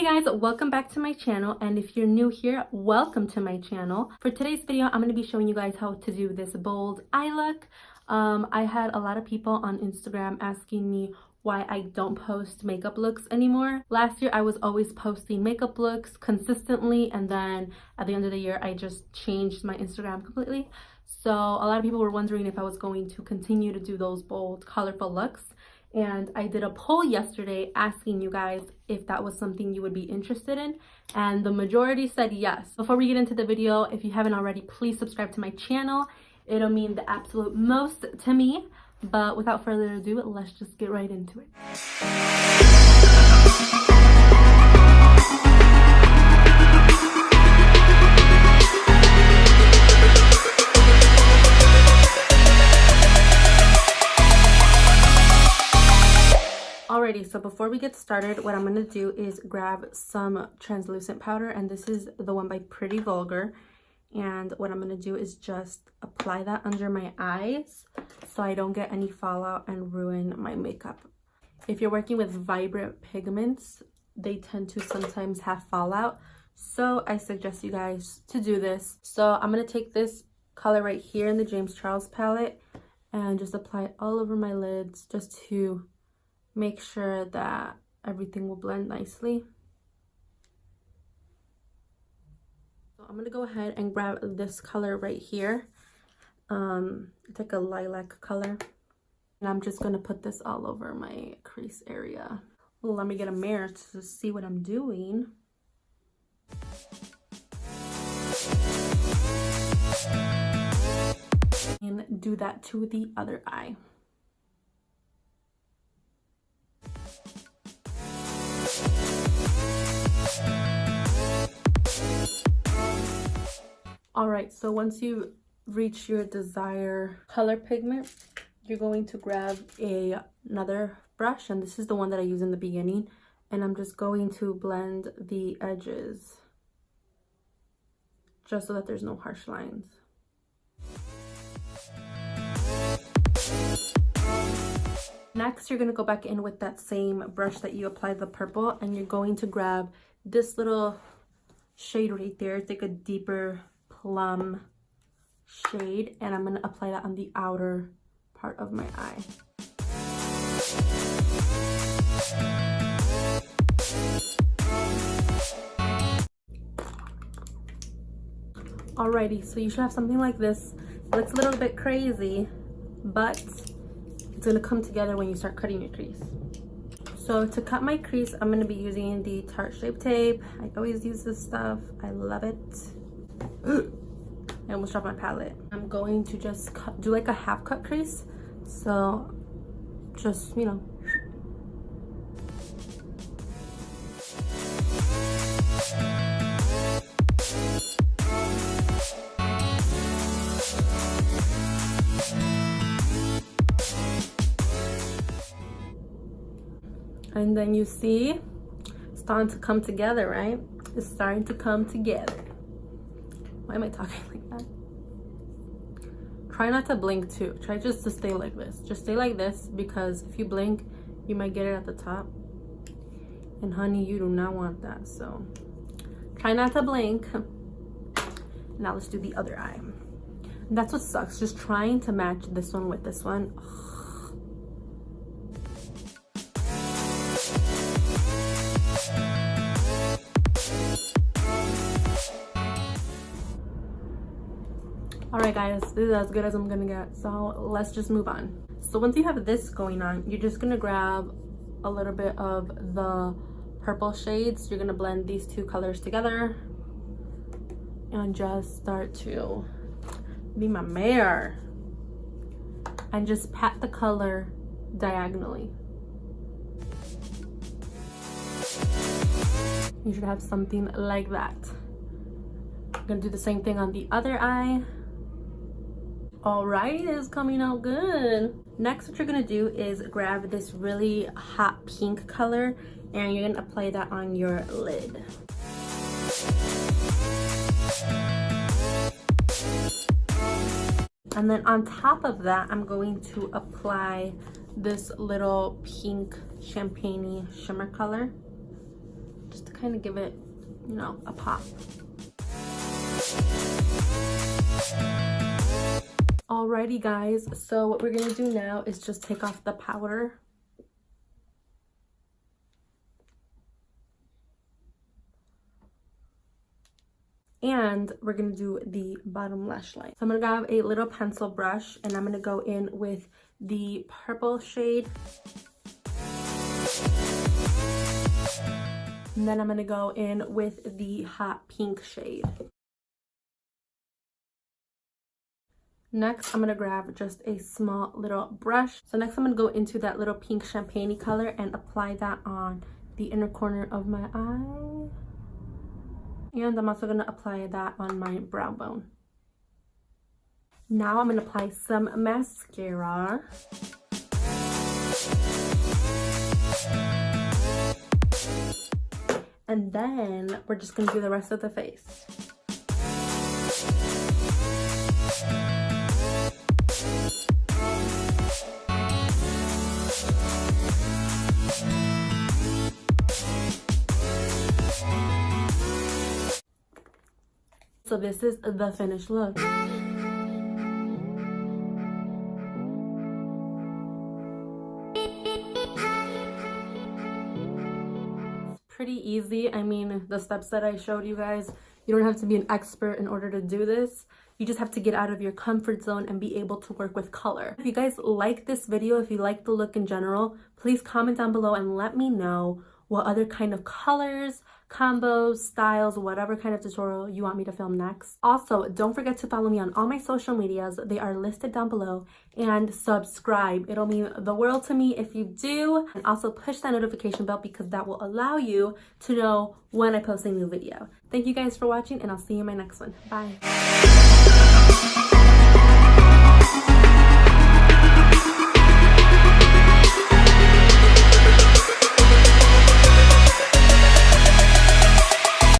Hi guys, welcome back to my channel, and if you're new here, welcome to my channel. For today's video, I'm going to be showing you guys how to do this bold eye look. I had a lot of people on Instagram asking me why I don't post makeup looks anymore. Last year I was always posting makeup looks consistently, and then at the end of the year I just changed my Instagram completely. So a lot of people were wondering if I was going to continue to do those bold, colorful looks. And I did a poll yesterday asking you guys if that was something you would be interested in, and the majority said yes. Before we get into the video, if you haven't already, please subscribe to my channel. It'll mean the absolute most to me. But without further ado, let's just get right into it. Alrighty, so before we get started, what I'm going to do is grab some translucent powder, and this is the one by Pretty Vulgar. And what I'm going to do is just apply that under my eyes so I don't get any fallout and ruin my makeup. If you're working with vibrant pigments, they tend to sometimes have fallout, so I suggest you guys to do this. So I'm going to take this color right here in the James Charles palette and just apply it all over my lids just to make sure that everything will blend nicely. So I'm gonna go ahead and grab this color right here. It's like a lilac color. And I'm just gonna put this all over my crease area. Well, let me get a mirror to see what I'm doing. And do that to the other eye. Alright, so once you reach your desired color pigment, you're going to grab another brush, and this is the one that I use in the beginning, and I'm just going to blend the edges just so that there's no harsh lines. Next, you're going to go back in with that same brush that you applied the purple, and you're going to grab this little shade right there. It's like a deeper plum shade, and I'm going to apply that on the outer part of my eye. Alrighty, so you should have something like this. It looks a little bit crazy, but it's going to come together when you start cutting your crease. So to cut my crease, I'm going to be using the Tarte Shape Tape. I always use this stuff. I love it. I almost dropped my palette. I'm going to just do like a half cut crease. So just, you know. And then you see, it's starting to come together, right? It's starting to come together. Why am I talking like that? Try not to blink too. Try just to stay like this. Just stay like this, because if you blink, you might get it at the top. And honey, you do not want that. So try not to blink. Now let's do the other eye. And that's what sucks, just trying to match this one with this one. Alright guys, this is as good as I'm gonna get, so let's just move on. So once you have this going on, you're just gonna grab a little bit of the purple shades. You're gonna blend these two colors together and just start to be my mare. And just pat the color diagonally. You should have something like that. I'm gonna do the same thing on the other eye. Alright, it's coming out good. Next, what you're gonna do is grab this really hot pink color, and you're gonna apply that on your lid. And then on top of that, I'm going to apply this little pink champagne-y shimmer color, just to kind of give it, you know, a pop. Alrighty guys, so what we're gonna do now is just take off the powder. And we're gonna do the bottom lash line. So I'm gonna grab a little pencil brush and I'm gonna go in with the purple shade. And then I'm gonna go in with the hot pink shade. Next, I'm gonna grab just a small little brush. So next I'm gonna go into that little pink champagne color and apply that on the inner corner of my eye. And I'm also going to apply that on my brow bone. Now I'm going to apply some mascara. And then we're just going to do the rest of the face. So this is the finished look. It's pretty easy. I mean, the steps that I showed you guys, you don't have to be an expert in order to do this. You just have to get out of your comfort zone and be able to work with color. If you guys like this video, if you like the look in general, please comment down below and let me know what other kind of colors, combos, styles, whatever kind of tutorial you want me to film next. Also, don't forget to follow me on all my social medias. They are listed down below. And subscribe. It'll mean the world to me if you do. And also push that notification bell because that will allow you to know when I post a new video. Thank you guys for watching and I'll see you in my next one. Bye.